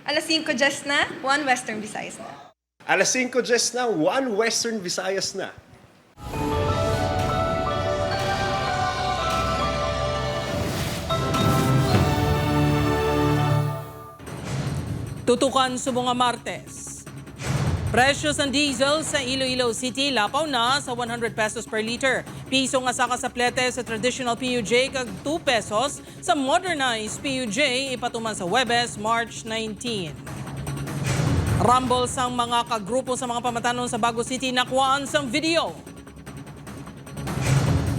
Alas 5 just na, 1 Western Visayas na. Alas 5 just na, 1 Western Visayas na. Tutukan sa mga Martes. Presyo sa diesel sa Iloilo City lapaw na sa 100 pesos per liter. Piso nga saka sa plete sa traditional PUJ kag 2 pesos sa modernized PUJ ipatuman sa Huwebes, March 19. Rumble sang mga kagrupo sa mga pamatanon sa Bago City nakuhaan sang video.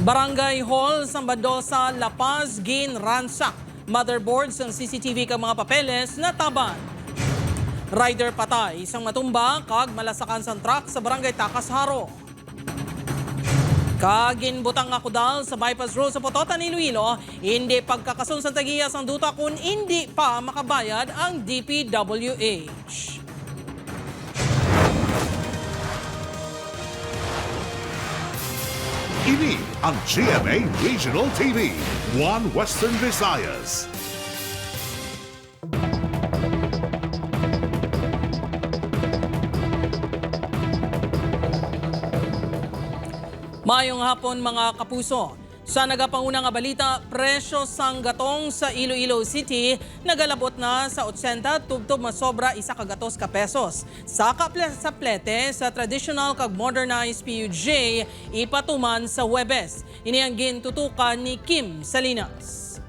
Barangay Hall sa Badosa, La Paz, gin ransak. Motherboards ng CCTV kag mga papeles na taban. Rider patay, isang matumba, kag malasakan sa truck sa barangay Takas Haro. Kaginbutang akudal sa bypass road sa Pototan, Iloilo, hindi pagkakasun sa tagiyas ang duta kung hindi pa makabayad ang DPWH. Ini ang GMA Regional TV, One Western Visayas. Mayong hapon mga kapuso. Sa nagapaunang nga balita, presyo sang gatong sa Iloilo City nagalabot na sa 80 tubtob masobra 1 kagatos ka pesos. Sa plete sa traditional kag modernized PUJ ipatuman sa Huwebes. Ini ang gintutukan ni Kim Salinas.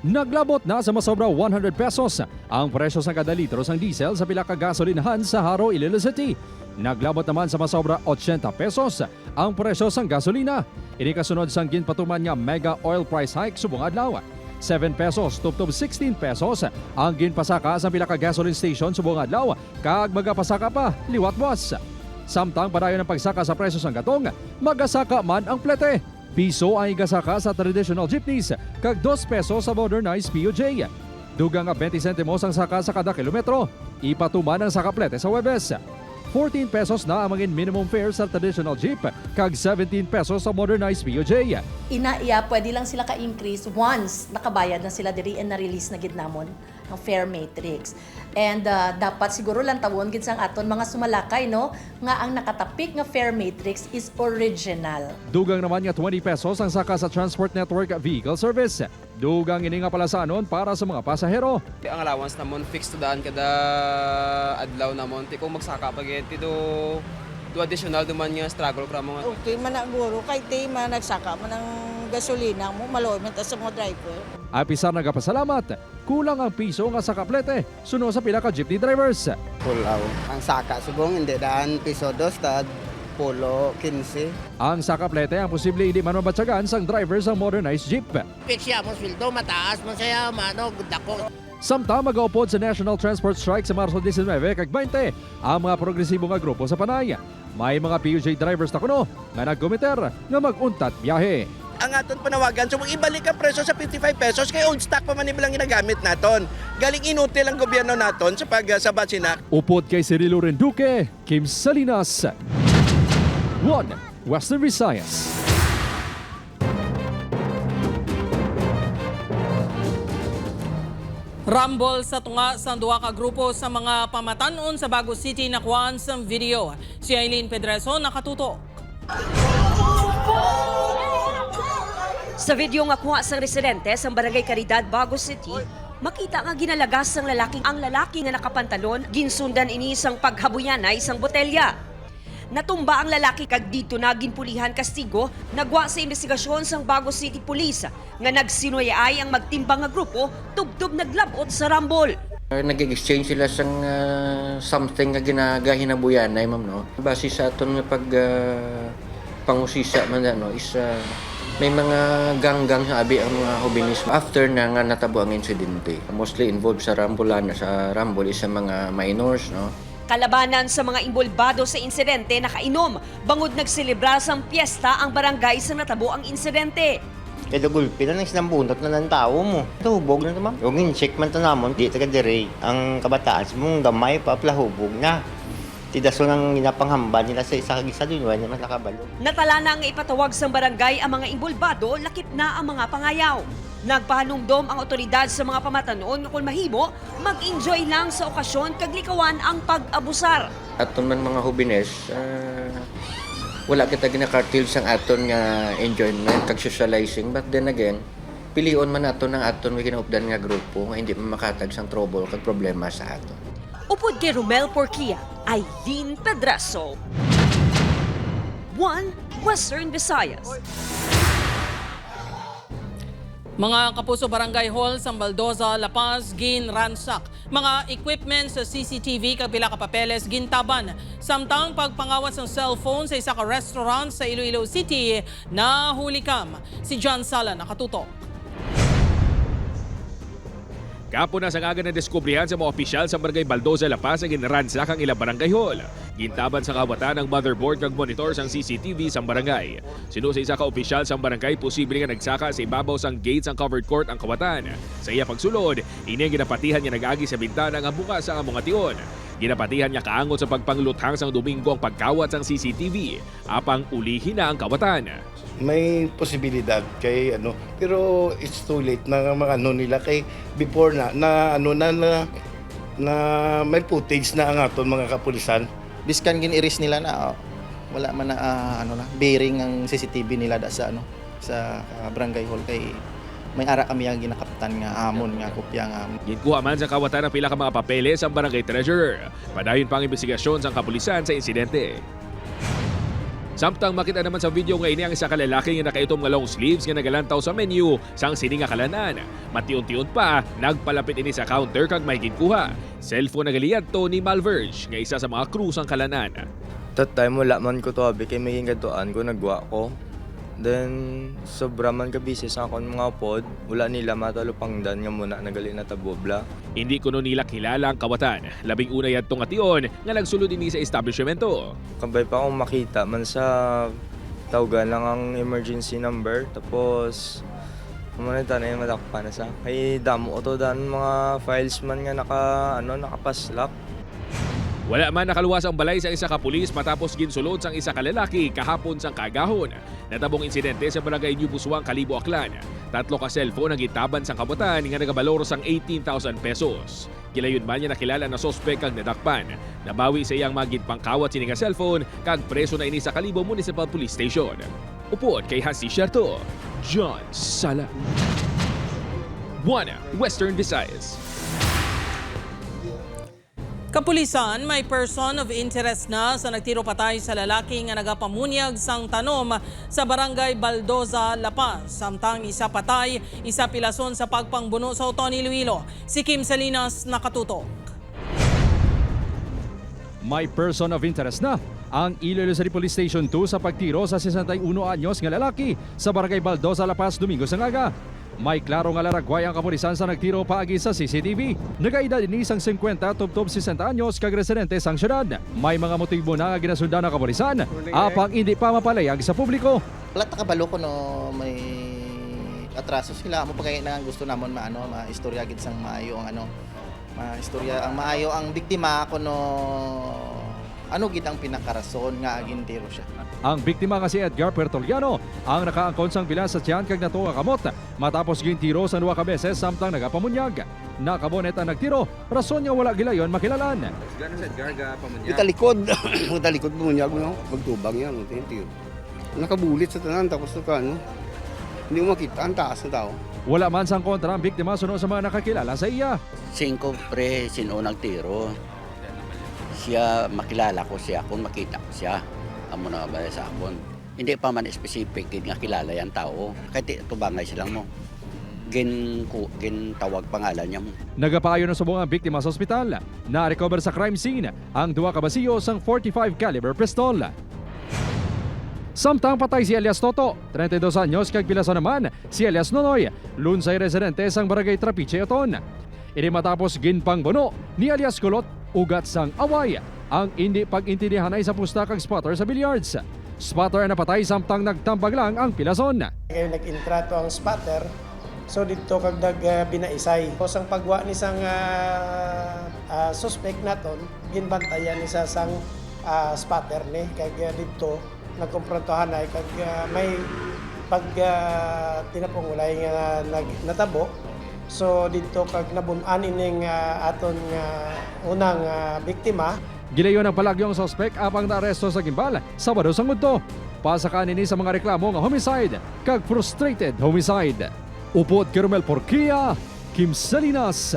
Naglabot na sa masobra 100 pesos ang presyo sa kada litro sang diesel sa pila ka gasolinahan sa Haro, Iloilo City. Naglabot naman sa masobra 80 pesos ang presyo sang gasolina. Ini kasunod sang ginpatuman nga mega oil price hike subong adlaw. 7 pesos tubtob 16 pesos ang ginpasaka sa pila ka gasoline station subong adlaw kag magapasaka pa liwat boss. Samtang padayon ang pagsaka sa presyo sang gatong, magasaka man ang plete. Piso ang igasaka sa traditional jeepneys kag 2 pesos sa modernized PUJ. Dugang nga 20 sentimos ang saka sa kada kilometro. Ipatuman ang sakaplete sa Huwebes. 14 pesos na ang maging minimum fare sa traditional jeep kag 17 pesos sa modernized PUJ. Pwede lang sila ka-increase once nakabayad na sila diri and na-release na gid namon ang fare matrix. And dapat siguro lang tawon gid sang aton mga sumalakay no nga ang nakatapik nga fare matrix is original. Dugang naman nga 20 pesos ang saka sa Transport Network Vehicle Service. Dugang ini nga palasanon para sa mga pasahero. Ang allowance namon fixed to daan kada adlaw namon. Ti kung magsaka pageti do additional duman nga struggle kra mga. Okay man na guro kay ti man nagsaka man ng gasolina mo maloy man ta sa mga driver. Apisar nagapasalamat. Kulang ang piso nga sa kaplete suno sa pila ka jeepney drivers. Pulaw. Ang saka subong hindi daan piso dos tad polo 15. Ang sa kaplete ang posible hindi man mabatsagan sang drivers ang modernized jeep. Piksya mo sweldo mataas man saya mano dako. Samtang mag-aupod sa National Transport Strike sa Marso 19 kag 20 ang mga progresibo nga grupo sa Panay. May mga PUJ drivers na kuno nga nagkomiter nga mag-untat biyahe. Ang aton panawagan, so ibalik ang presyo sa 55 pesos kay old stock pa man nilang ginagamit naton. Galing inutil ang gobyerno naton sa pagsabat sinak. Upod kay Cirilo Renduque, Kim Salinas. One Western Visayas. Rumble sa tunga sa duwa ka grupo sa mga pamatanon sa Bago City nakuhaan sa video. Si Aileen Pedreso nakatutok. Sa video nga kuha sa residente sa Barangay Caridad, Bago City, makita nga ginalagas ang lalaki nga nakapantalon, ginsundan ini isang paghabuyan na isang botelya. Natumba ang lalaki kag dito na ginpulihan kastigo, nagwa sa investigasyon sang Bago City Police nga nagsinuyay ang magtimbang nga grupo tubtob naglabot sa Rumble. Nag-exchange sila sang something nga ginagahinabuyan na ma'am no. Base sa aton nga pag pangusisa man no is may mga ganggang sa abi ang mga hobinis after na nga natabo ang insidente. Mostly involved sa Rumble is sa mga minors no. Kalabanan sa mga involbado sa insidente nakainom, bangod nagselebra sang piyesta ang barangay sa natabo ang insidente. Kaya gulpi na buntot na ng tao mo. Hubog na naman. Yung in-check man to namon, di taga dire. Ang kabataan mong gamay pa, plahubog na. Tidaso nang ginapanghamba nila sa isa kagisa doon, wala naman nakabalo. Natala na ang ipatawag sa barangay ang mga involbado, lakip na ang mga pangayaw. Nagpahanumdom ang otoridad sa mga pamatanon kung mahimo, mag-enjoy lang sa okasyon kag likawan ang pag-abusar. Aton man mga hubines, wala kita ginakartil sang aton nga enjoyment kag socializing, but then again, pilion man aton ang aton may ginaupdan nga grupo nga hindi man makatag sang trouble kag problema sa aton. Upod kay Romel Porquia, Aileen Pedraso. 1 Western Visayas. Mga kapuso Barangay Hall sa Baldoza, La Paz, ginransak. Mga equipment sa CCTV kag pila ka papeles gintaban. Samtang pagpangawat ng cellphone sa isa ka restaurant sa Iloilo City na hulikam. Si John Sala nakatutok. Kapon na sa nga na diskubrihan sa mga opisyal sa Barangay Baldoza, La Paz ang ginransak ang ilang barangay hall. Gintaban sa kawatan ng motherboard kag monitor sang CCTV sa barangay. Sino sa isa ka opisyal sa barangay posible nga nagsaka sa ibabaw sang gates ang covered court ang kawatan. Sa iya pagsulod, ini ang ginapatihan niya nagagi sa bintana nga bukas sa among ation. Ginapatihan niya kaangot sa pagpangluthang sang Domingo ang pagkawat sang CCTV. Apang ulihin na ang kawatan. May posibilidad kay pero it's too late na nila kay before na may footage na ang aton mga kapulisan. Biskan gin-iris nila na wala man na bearing ang CCTV nila sa barangay hall kay may ara kami ang ginakaptan nga amon nga kopya nga. Ginkuha man sa kawatan ang pila ka mga papeles ang barangay treasurer. Padayon pang investigasyon sa kapulisan sa insidente. Samtang makita naman sa video nga ini ang isa ka lalaki nga nakaitom nga long sleeves nga nagalantaw sa menu sang sini nga kalanan. Matiun-tiun pa, nagpalapit ini sa counter kag may ginkuha. Cellphone na galiyadto ni Malverge nga isa sa mga crew sang kalanan. That time wala man ko to abi kay may gatuan ko nagwa ko. Then sobra man ka busy sa akong mga pod, wala nila matalupangdan nga muna nagali na tabobla. Hindi kuno nila kilala ang kawatan. Labing una yadtong ation nga nagsulod ini sa establishmento. Kabay pa akong makita man sa tawagan lang ang emergency number tapos Mamanita na yung matakpan na sa. Ay damo to dan mga files man nga nakapaslak. Wala man nakaluwas ang balay sa isa ka pulis matapos ginsulod sang isa ka lalaki kahapon sang kagahon. Natabong insidente sa barangay New Busuang, Kalibo, Aklan. 3 ka cellphone ang gitaban sang kabutan nga nagabalor sang 18,000 pesos. Gilayon man niya nakilala na sospek kag nadakpan. Nabawi sa iyang magid pangkawat sini nga cellphone kag preso na ini sa Kalibo Municipal Police Station. Upod kay Hasi Sherto, John Sala. 1 Western Visayas. Kapulisan, may person of interest na sa nagtiro patay sa lalaki nga nagapamunyag sang tanom sa barangay Baldoza, La Paz. Samtang isa patay, isa pilason sa pagpangbuno sa Uton, Iloilo. Si Kim Salinas nakatutok. May person of interest na ang Iloilo City Police Station 2 sa pagtiro sa 61 anyos nga lalaki sa barangay Baldoza, La Paz, Domingo sa ngaga. May klaro nga laragway ang kapulisan sa nagtiro paagi sa CCTV. Nagaedad ni isang 50 tubtob 60 anyos kag residente sang syudad. May mga motibo na nga ginasundan ng kapulisan apang hindi pa mapalayag sa publiko. Wala ta kabalo ko no may atraso sila mo pagay na gusto namon maistorya gid sang maayo ang maistorya ang maayo ang biktima kuno gid ang pinakarason nga agintiro siya. Ang biktima nga si Edgar Pertoliano ang nakaangkon sang bilas sa tiyan kag nato nga kamot matapos gintiro sa 2 ka beses samtang nagapamunyag. Nakabonet ang nagtiro, rason nga wala gilayon makilalan. Gano'n sa Edgar ga pamunyag? Italikod pamunyag no, magtubang yan, tiro. Nakabulit sa tanan tapos hindi mo makita ang taas na tao. Wala man sang kontra ang biktima sunod sa mga nakakilala sa iya. 5 pre sino nagtiro. Siya makilala ko siya kung makita ko siya. Amo na ba sa akon. Hindi pa man specific nga kilala yan tao. Kahit tubangay silang mo. Gin tawag pangalan niya mo. Nagapayo na subong ang biktima sa ospital. Na-recover sa crime scene ang 2 ka basiyo sang 45 caliber pistol. Samtang patay si Elias Toto, 32 anyos kag pilason naman si Elias Nonoy, lunsay residente sang barangay Trapiche, Oton. Ini matapos ginpangbuno ni Elias Kulot ugat sang away ang hindi pag-intindihan ay sa pusta kag spotter sa billiards. Spotter na patay samtang nagtambag lang ang pilason. Kaya nag-intrato ang spotter, so dito kag binaisay. So sang pagwa ni sang suspect naton, ginbantayan ni sa sang spotter ni kag dito nagkomprontahan ay kag may pag tinapong walay nga natabo. So dito kag nabun-an ining aton unang biktima. Gilayon ang palagyong suspect apang naaresto sa gimbal Sabado sa ngudto. Pasakan ini sa mga reklamo nga homicide kag frustrated homicide. Upod Kermel Porquia, Kim Salinas.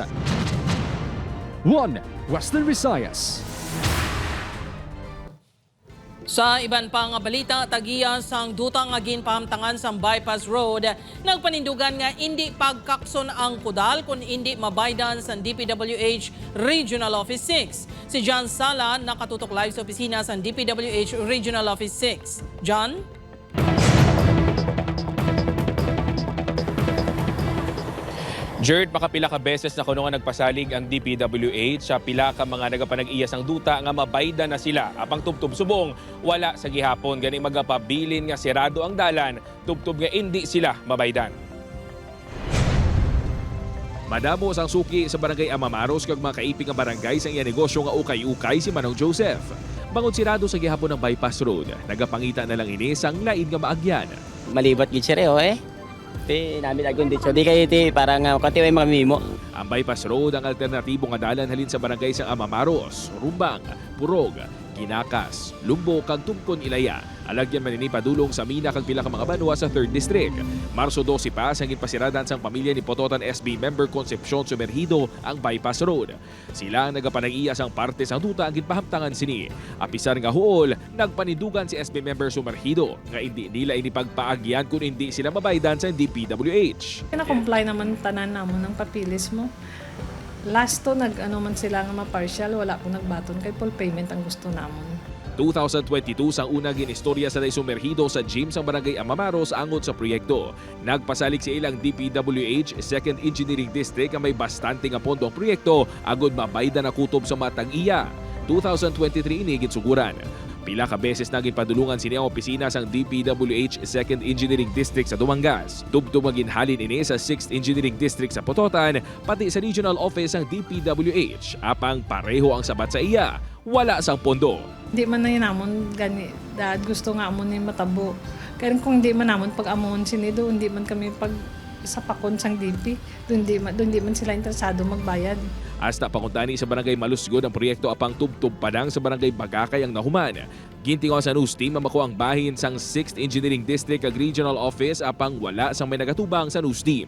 1 Western Visayas. Sa iban pang balita, tagiya sang dutang nga ginpahamtangan sa bypass road, nagpanindugan nga hindi pagkakson ang kudal kung hindi mabaydan sa DPWH Regional Office 6. Si John Sala nakatutok live sa opisina sa DPWH Regional Office 6. John? Jerd, makapila ka beses na kuno nga nagpasalig ang DPWH sa pila ka mga nagapanag-iya sang duta nga mabayda na sila. Apang tubtub subong, wala sa gihapon gani magapabilin nga sirado ang dalan, tubtub nga hindi sila mabaydan. Madamo sang suki sa barangay Amamaros kag mga kaiping nga barangay sang iya negosyo nga ukay-ukay si Manong Joseph. Bangod sirado sa gihapon ng bypass road, nagapangita na lang ini sang lain nga maagyan. Malibot gid siya eh. Ti namin agon dito. Di kayo ti parang kati may mga mimo. Ang bypass road ang alternatibong nga dalan halin sa barangay sa Amamaros, Rumbang, Purog, Ginakas, Lumbo kag Tungkon Ilaya. Alagyan man ini padulong sa Mina kag pila ka mga banwa sa 3rd District. Marso 12 pa sang ginpasiradan sang pamilya ni Pototan SB member Concepcion Sumergido ang bypass road. Sila ang nagapanag-iya sang parte sang duta ang ginpahamtangan sini. Apisar nga huol, nagpanidugan si SB member Sumergido nga hindi nila inipagpaagyan kung hindi sila mabaydan sa DPWH. Na-comply naman tanan namon ng papilis mo. Last to man sila nga ma-partial, wala po nagbaton kay full payment ang gusto namon. 2022 sang una ginistorya sa Sumergido sa gym sa barangay Amamaros angot sa proyekto. Nagpasalig sa ilang DPWH 2nd Engineering District nga may bastante nga pondo ang proyekto agod mabayda na kutob sa matang iya. 2023 ini gitsuguran. Pila ka beses na ginpadulungan sini ang opisina sang DPWH 2nd Engineering District sa Dumangas. Tubtub nga ginhalin ini sa 6th Engineering District sa Pototan, pati sa Regional Office sang DPWH. Apang pareho ang sabat sa iya, wala sang pondo. Hindi man na yun namon gani, dahil gusto nga amon ni matabo. Kaya kung hindi man namon pag amon sinido, hindi man kami pag sa pakon sang DP, doon di man sila interesado magbayad. Hasta pakuntani sa barangay Malusgod ang proyekto apang tubtub padang sa barangay Bagakay ang nahuman. Gintingaw sa news team mamako ang bahin sang 6th Engineering District ag Regional Office apang wala sang may nagatubang sa news team.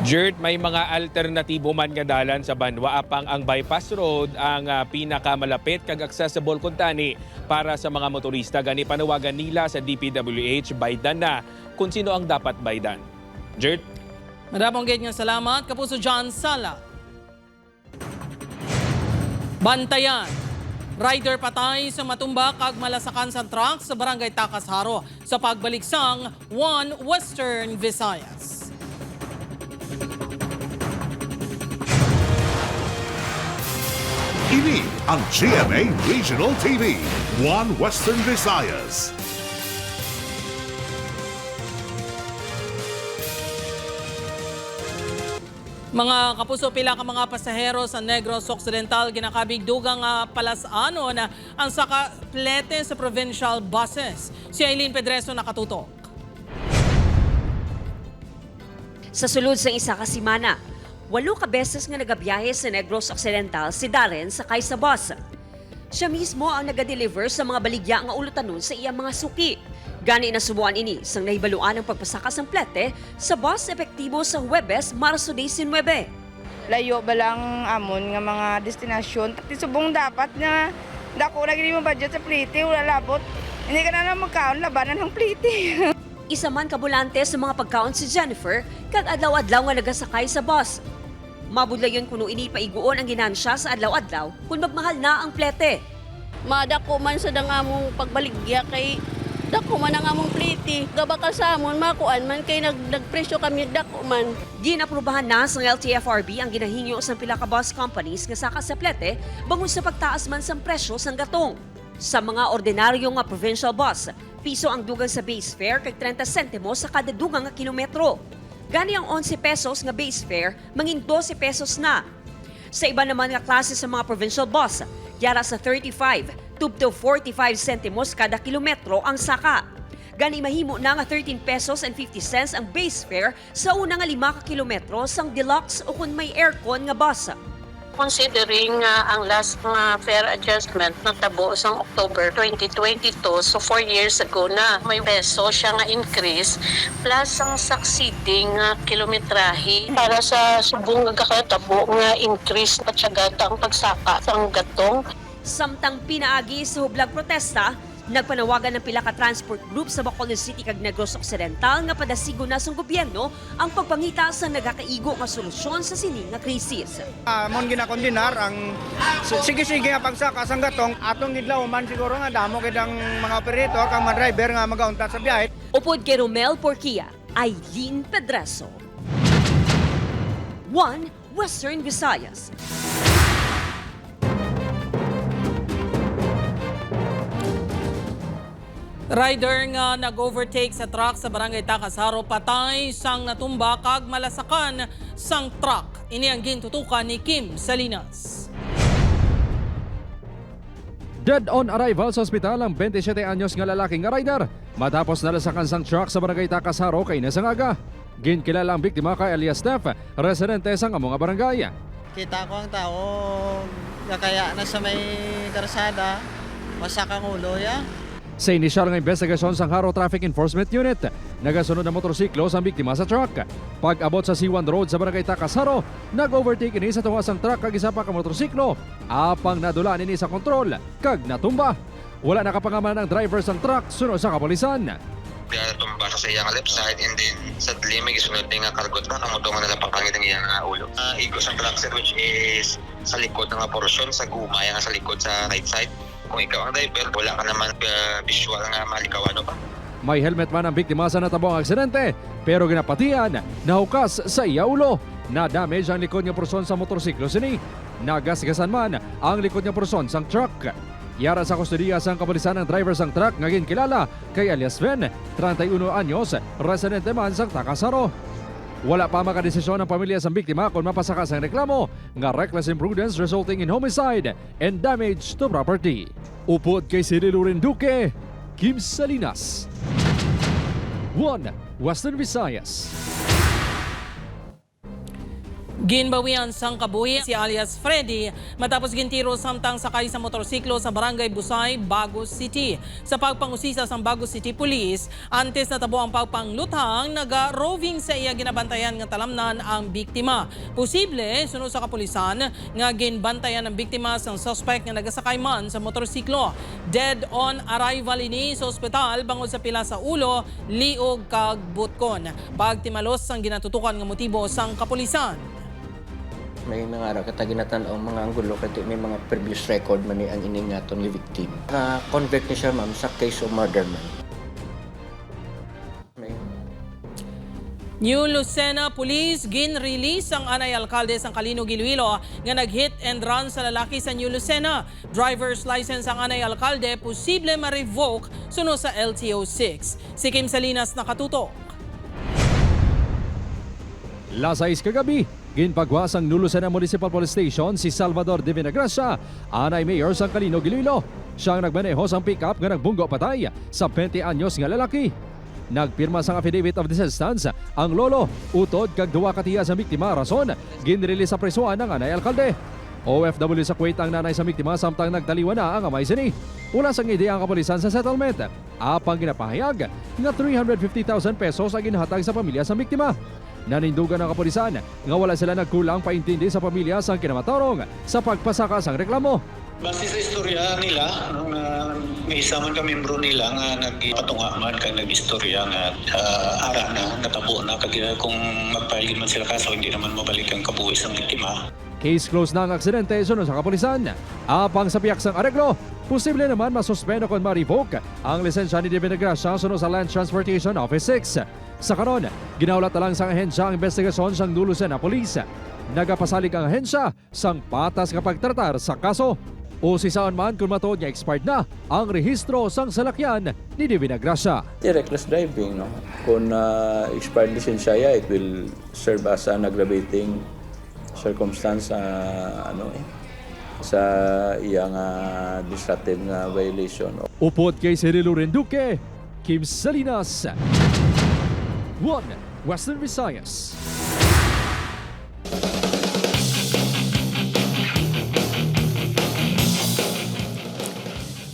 Jert, may mga alternatibo man nga dalan sa banwa apang ang bypass road ang pinakamalapit kag accessible kuntani para sa mga motorista gani panawagan nila sa DPWH baydan na kung sino ang dapat baydan. Jert? Madamong gate nga salamat, Kapuso John Sala. Bantayan. Rider patay sa matumba kag malasakan sa truck sa barangay Takasharo sa pagbalik sang 1 Western Visayas. Ini ang GMA Regional TV, 1 Western Visayas. Mga kapuso, pila ka mga pasahero sa Negros Occidental ginakabigdugang palasanon ang sakaplete sa provincial buses. Si Aileen Pedreso nakatutok. Sa sulod sa isa ka simana, 8 ka beses nga nagabiyahe sa Negros Occidental si Darren sakay sa bus. Siya mismo ang naga-deliver sa mga baligya nga ulutanon sa iyang mga suki. Gani na subuan ini sang nahibaluan ang pagpasakas ng plete sa bus epektibo sa Huwebes, Marso 19. Layo ba lang amon nga mga destinasyon. Tisubong dapat na dako lagi mo budget sa plete, wala labot. Hindi ka na magkaon labanan ng plete. Isa man kabulante sa mga pagkaon si Jennifer kag adlaw-adlaw nga nagasakay sa bus. Mabudlayon kuno ini paiguon ang ginansya sa adlaw-adlaw kung magmahal na ang plete. Madako man sa dangamong pagbaligya kay dako man ang among plete. Gabaka sa amon makuan man kay nagpresyo kami dako man. Ginaprubahan na sa LTFRB ang ginahingyo sa pila ka bus companies nga saka sa plete bangon sa pagtaas man sa presyo sang gatong. Sa mga ordinaryo nga provincial bus, piso ang dugang sa base fare kag 30 sentimo sa kada dugang nga kilometro. Gani ang 11 pesos nga base fare, mangin 12 pesos na. Sa iba naman nga klase sa mga provincial bus, yara sa 35, tubto 45 sentimos kada kilometro ang saka. Gani mahimo na nga 13 pesos and 50 cents ang base fare sa una nga 5 ka kilometro sang deluxe o kung may aircon nga bus. Considering ang last fare adjustment natabo sa October 2022, so 4 years ago na may peso siya nga increase plus ang succeeding kilometrahe para sa subong gagakatabo nga increase at syaga ang pagsaka sang gatong. Samtang pinaagi sa hublag protesta, nagpanawagan ng pila ka transport group sa Bacolod City kag Negros Occidental nga padasigo na sa gobyerno ang pagpangita sa nagakaigo nga solusyon sa sining nga krisis. Mon ginakondinar ang sige-sige nga pagsaka sang gatong atong gidlaw man siguro nga damo gid ang mga operator kang mga driver nga magauntat sa biyahe. Upod kay Romel Porquia, Aileen Pedraso. 1 Western Visayas. Rider nga nag-overtake sa truck sa barangay Takasaro patay sang natumba kag malasakan sang truck. Ini ang gintutukan ni Kim Salinas. Dead on arrival sa ospital ang 27 anyos nga lalaking nga rider matapos nalasakan sang truck sa barangay Takasaro kay Nasangaga. Ginkilala ang biktima kay alias Steph, residente sang among barangay. Kita ko ang tao kaya na sa may karsada, masakang ulo ya. Sa inisyal nga investigasyon sang Haro Traffic Enforcement Unit, nagasunod na motorsiklo sa biktima sa truck. Pag-abot sa C1 Road sa barangay Takasaro, nag-overtake ini sa tuwas ang truck kag isa pa ka motorsiklo. Apang nadulaan ini sa kontrol kag natumba. Wala nakapangaman ang driver sang truck sunod sa kapulisan. Tumba sa iyang left side and then sa limig isunod din nga cargo truck ang mutungan nila pangkangit ang iyang ulo. Igos ang truck sir which is sa likod ng portion sa gumay nga sa likod sa right side. Kung ikaw ang driver, wala ka naman visual nga malikawano pa. May helmet man ang biktima sa natabong aksidente pero ginapatian nahukas sa iya ulo. Na-damage ang likod niya porson sa motorsiklo sini. Nagasgasan man ang likod niya porson sang truck. Yara sa kustodiya sang kapulisan ng driver sang truck nga ginkilala kay alias Ben, 31 anyos, residente man sang Takasaro. Wala pa makadesisyon ang pamilya sa biktima kung mapasakas ang reklamo nga reckless imprudence resulting in homicide and damage to property. Upod kay Cirilo Duque, Kim Salinas. 1 Western Visayas. Ginbawian sang kabuhi si alias Freddy matapos gintiro samtang sakay sa motorsiklo sa barangay Busay, Bagos City. Sa pagpangusisa sang Bagos City Police, antes natabo ang pagpangluthang, naga-roving sa iya ginabantayan nga talamnan ang biktima. Posible, sunod sa kapulisan, nga ginbantayan ang biktima sang suspect nga nagasakay man sa motorsiklo. Dead on arrival ini sa ospital bangod sa pila sa ulo, liog kag butkon. Pagtimalos sang ginatutukan nga motibo sang kapulisan. May mga araw kataginatan ang mga anggulo kasi may mga previous record man ang iningaton ni victim. Na-convict ni siya ma'am sa case of murder man. New Lucena Police gin-release ang anay alkalde sang Kalinog, Iloilo nga nag-hit and run sa lalaki sa New Lucena. Driver's license ang anay alkalde posible ma-revoke sunod sa LTO 6. Si Kim Salinas nakatutok. Las 6 kagabi, ginpagwas ang New Lucena Municipal Police Station si Salvador de Vinagracia, anay mayor sang Kalinog, Iloilo. Siya ang nagmaneho sang pick-up nga nagbunggo patay sa 20 anyos nga lalaki. Nagpirma sang affidavit of desistance ang lolo, utod kag duwa ka tiya sa biktima rason ginrelease sa prisuan ng anay alkalde. OFW sa Kuwait ang nanay sa biktima samtang nagtaliwan na ang amay sini. Wala sang ideya ang kapulisan sa settlement. Apang ginapahayag nga 350,000 pesos ang ginahatag sa pamilya sa biktima. Nanindugan ng kapulisan nga wala sila nagkulang paintindi sa pamilya sang kinamatarong sa pagpasaka sang reklamo. Base sa istorya nila, may isa man ka membro nila nga nagpatunga man kang nag-istorya nga ara na natabo na kung magpahilin man sila kaso hindi naman mabalik ang kabuhis ng biktima. Case closed na ang aksidente sunod sa kapulisan. Apang sa piyak sang areglo, posible naman masuspendo kung ma-revoke ang lisensya ni De Vinagracia sunod sa Land Transportation Office 6. Sa karon, ginaulat na lang sa ahensya ang investigasyon sang New Lucena Police. Nagapasalig ang ahensya sang patas kapag tratar sa kaso. O si saan man kung matuod niya expired na ang rehistro sang salakyan ni De Vinagracia. Reckless driving, no? Kung expired lisensya, it will serve as an aggravating circumstance sa iyang administrative nga violation. Upod kay Cirilo Renduque, Kim Salinas, 1 Western Visayas.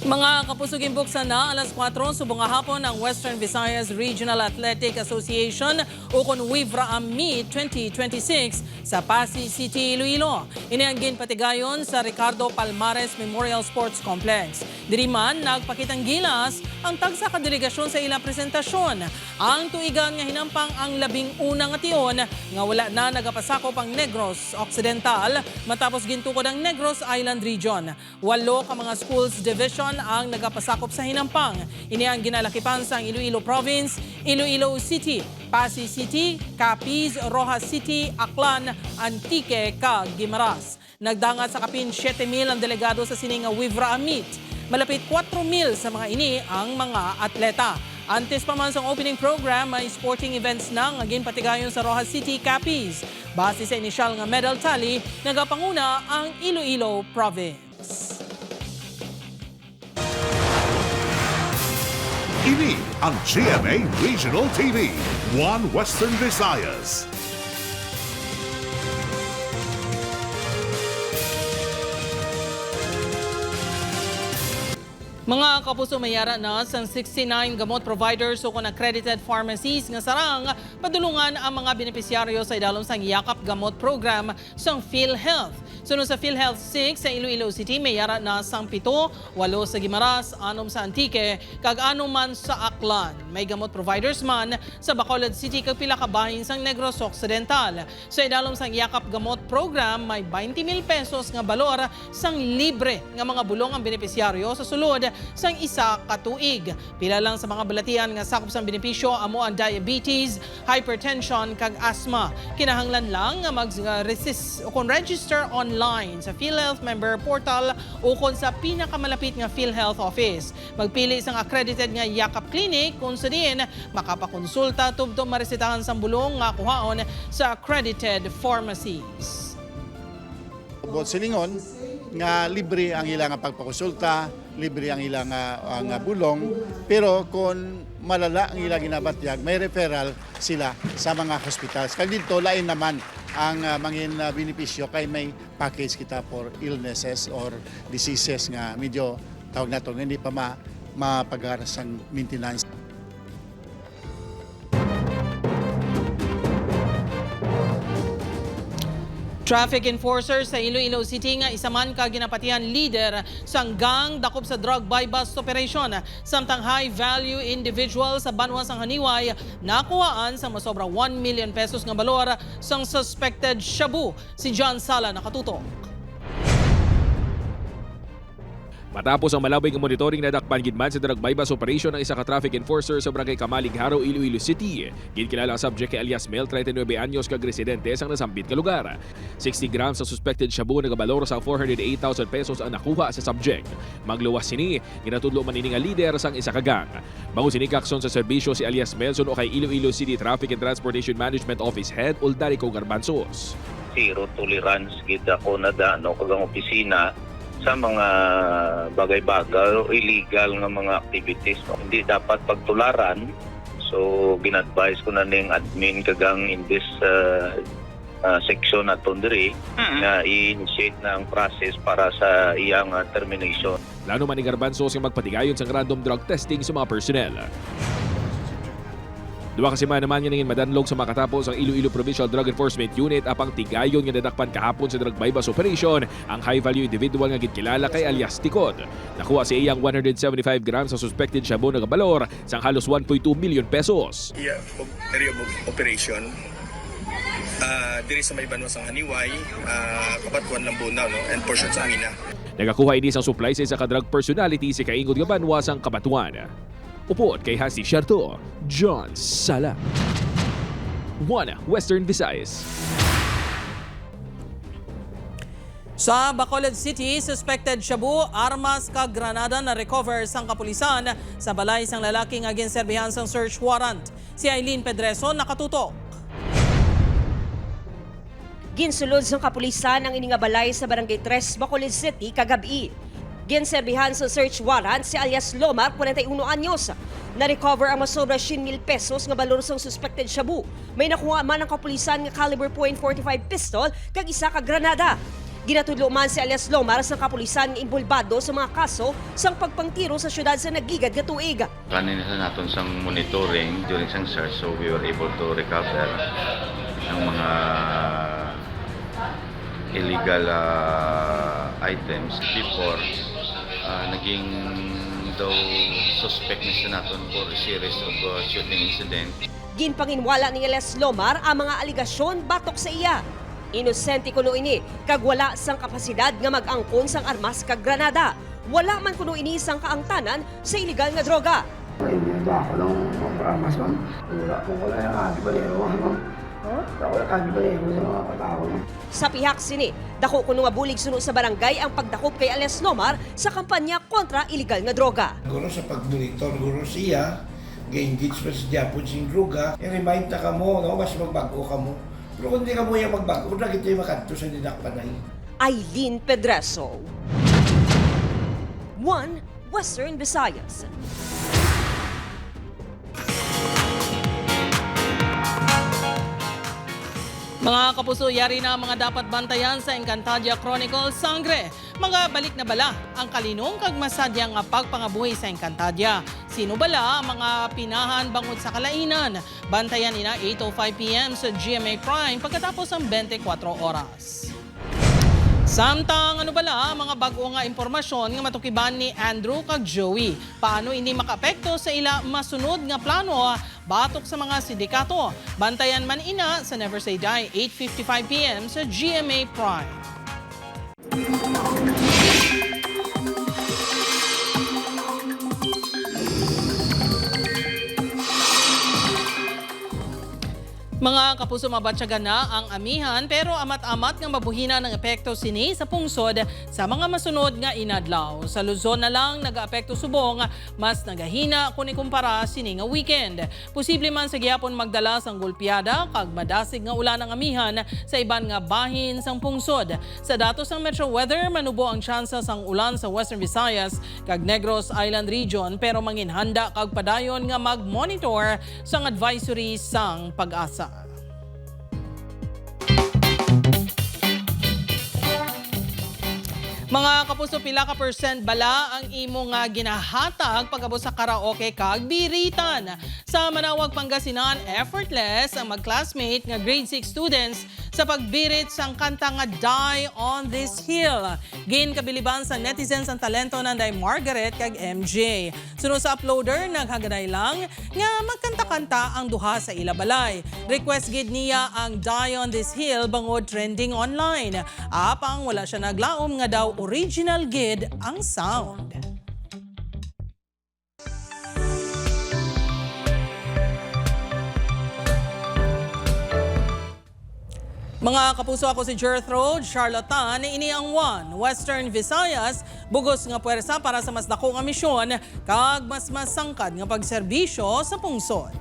Mga kapusuging buksan na alas 4 subong nga hapon ang Western Visayas Regional Athletic Association o kon WIVRA Meet 2026 sa Pasig City, Iloilo. Inianggin patigayon sa Ricardo Palmares Memorial Sports Complex. Diri man nagpakitang gilas ang tagsa ka delegasyon sa ilang presentasyon. Ang tuigan nga hinampang ang 11 nga tiyon nga wala na nagapasakop ang Negros Occidental matapos gintukod ang Negros Island Region. 8 ka mga schools division ang nagapasakop sa hinampang. Ini ang ginalakipan sa Iloilo Province, Iloilo City, Pasig City, Capiz, Rojas City, Aklan, Antique, kag Guimaras. Nagdangat sa kapin 7,000 ang delegado sa sining WIVRA Meet. Malapit 4,000 sa mga ini ang mga atleta. Antes pa man sa opening program, may sporting events na nga ginpatigayon sa Rojas City, Capiz. Base sa inisyal nga medal tally, nagapanguna ang Iloilo Province. Ini ang GMA Regional TV, 1 Western Visayas. Mga kapuso, mayara na sang 69 gamot providers o kung accredited pharmacies nga sarang padulungan ang mga benepisyaryo sa idalom sang Yakap Gamot Program sang PhilHealth. Sunod sa PhilHealth 6 sa Iloilo City, mayara na sang 7, 8 sa Guimaras, 6 sa Antique, kag 6 man sa Aklan. May gamot providers man sa Bacolod City kag pila ka bahin sang Negros Occidental. Sa idalom sang Yakap Gamot Program, may 20,000 pesos nga balor sang libre nga mga bulong ang benepisyaryo sa sulod sang isa ka tuig. Pila lang sa mga balatian nga sakop sang benepisyo amo ang diabetes, hypertension kag asthma. Kinahanglan lang nga mag-resist o kon register online sa PhilHealth member portal o kon sa pinakamalapit nga PhilHealth office. Magpili isang accredited nga Yakap Clinic kung sa diin makapakonsulta tubto maresetahan sang bulong nga kuhaon sa accredited pharmacies. Bot silingon nga libre ang ilang pagpakonsulta, libre ang ilang ang bulong, pero kung malala ang ilang ginabatyag, may referral sila sa mga hospitals. Kaya dito, lain naman ang mangin benepisyo kay may package kita for illnesses or diseases nga medyo tawag na ito, hindi pa mapagaras ang maintenance. Traffic enforcer sa Iloilo City nga isa man ka ginapatihan leader sang gang dakop sa drug buy bust operation. Samtang high value individual sa Banwa sang Haniway nakuhaan sa masobra 1 million pesos nga balor sang suspected shabu. Si John Sala nakatutok. Matapos ang malabay ng monitoring na dakpan gidman sa drug buy bust operation ng isa ka traffic enforcer sa Barangay Kamalig-Haro, Iloilo City. Ginkilala ang subject kay alias Mel, 39 anyos kag residente sang nasambit ka lugar. 60 grams sa suspected shabu nagabalor sa 408,000 pesos ang nakuha sa subject. Magluwas sini, ginatudlo man ini nga leader sang isa ka gang. Bango sini kakson sa serbisyo si alias Melson o kay Iloilo City Traffic and Transportation Management Office Head Uldarico Garbanzos. Zero tolerance kita ko na dano kagang opisina sa mga bagay-bagay o illegal nga mga activities. No? Hindi dapat pagtularan. So, ginadvise ko na ning admin kagang in this section na tundri na i-initiate na ang process para sa iyang termination. Lalo man ni Garbanzos yung magpatigayon sa random drug testing sa mga personnel. Duwa kasi man naman yan ngin madanlog sa makatapos ang Iloilo Provincial Drug Enforcement Unit apang tigayon nga nadakpan kahapon sa drug buy bust operation ang high-value individual nga gitkilala kay alias Tikod. Nakuha si iyang 175 grams sa suspected shabu nga balor sang halos 1.2 million pesos. Yeah, area of operation. Diri sa may Banwa sang Haniway, Kabatuan Lambuna, no? And portion sa Angina. Nagakuha ini sang supply sa isa ka drug personality si kaingod nga Banwa sang Kabatuan. Upod kay Hasi Sharto, John Sala. 1 Western Visayas. Sa Bacolod City, suspected shabu, armas kag granada na recover sang kapulisan sa balay sang lalaki nga ginserbihan sang search warrant. Si Eileen Pedreso nakatutok. Ginsulod sa kapulisan ang ining nga balay sa Barangay 3, Bacolod City kagabi. Ginserbihan sa search warrant si alias Lomar, 41 anyos. Na-recover ang masobra 100,000 pesos nga balor sang suspected shabu. May nakuha man ang kapulisan nga caliber .45 pistol kag isa ka granada. Ginatudlo man si alias Lomar sa kapulisan nga involbado sa mga kaso sang pagpangtiro sa syudad sa nagigad nga tuig. Kanina sa naton sang monitoring during sang search, so we were able to recover ng mga illegal items before naging daw suspect na siya naton for a series of shooting incident. Ginpanginwala ni alias Lomar ang mga aligasyon batok sa iya. Inosente kuno ini kag wala sang kapasidad nga mag-angkon sang armas kag granada. Wala man kuno ini sang kaangtanan sa illegal nga droga. Sa pihak sini, dako kuno nga bulig suno sa barangay ang pagdakop kay alias Lomar sa kampanya kontra illegal nga droga. Siguro sa pagmonitor, siguro siya, ga-engage pa sa Japon sing droga, i-remind ta ka mo, no? Mas magbago ka mo. Pero kung di ka mo yung magbago, na ito yung makanto sa dinakpanay. Aileen Pedreso, 1 Western Visayas. Mga kapuso, yari na mga dapat bantayan sa Encantadia Chronicles Sangre. Mga balik na bala ang kalinong kag masadya nga pagpangabuhi sa Encantadia. Sino bala ang mga pinahan bangod sa kalainan? Bantayan ina 8:05 p.m. sa GMA Prime pagkatapos ng 24 oras. Samtang ano bala mga bago nga impormasyon nga matukiban ni Andrew kag Joey. Paano ini makaapekto sa ila masunod nga plano batok sa mga sindikato? Bantayan man ina sa Never Say Die 8:55 p.m. sa GMA Prime. Mga kapuso, mabatsyagan na ang amihan pero amat-amat nga mabuhina ng epekto sini sa pungsod sa mga masunod nga inadlaw. Sa Luzon na lang nag-aapekto subong, mas nagahina kung ikumpara sini nga weekend. Posible man sa gihapon magdala sang gulpiada kag madasig nga ulan ng amihan sa iban nga bahin sang pungsod. Sa datos ng Metro Weather, manubo ang tsansa sang ulan sa Western Visayas kag Negros Island Region pero manginhanda kag padayon nga mag-monitor sang advisory sang Pag-asa. Mga kapuso, pila ka percent bala ang imo nga ginahatag pagabot sa karaoke kag biritan. Sa Manawag, Pangasinan, effortless ang mag-classmate nga grade 6 students sa pagbirit sang kanta nga Die on This Hill. Gain kabiliban sa netizens ang talento ng Day Margaret kag MJ. Sunod sa uploader, naghaganay lang nga magkanta-kanta ang duha sa ilabalay. Request gid niya ang Die on This Hill bangod trending online. Apang wala siya naglaom nga daw original gid ang sound. Mga kapuso, ako si Jethro Charlatan, ini ang 1 Western Visayas, bugos nga puwersa para sa mas dako nga misyon kag mas masangkad nga pagserbisyo sa pungsod.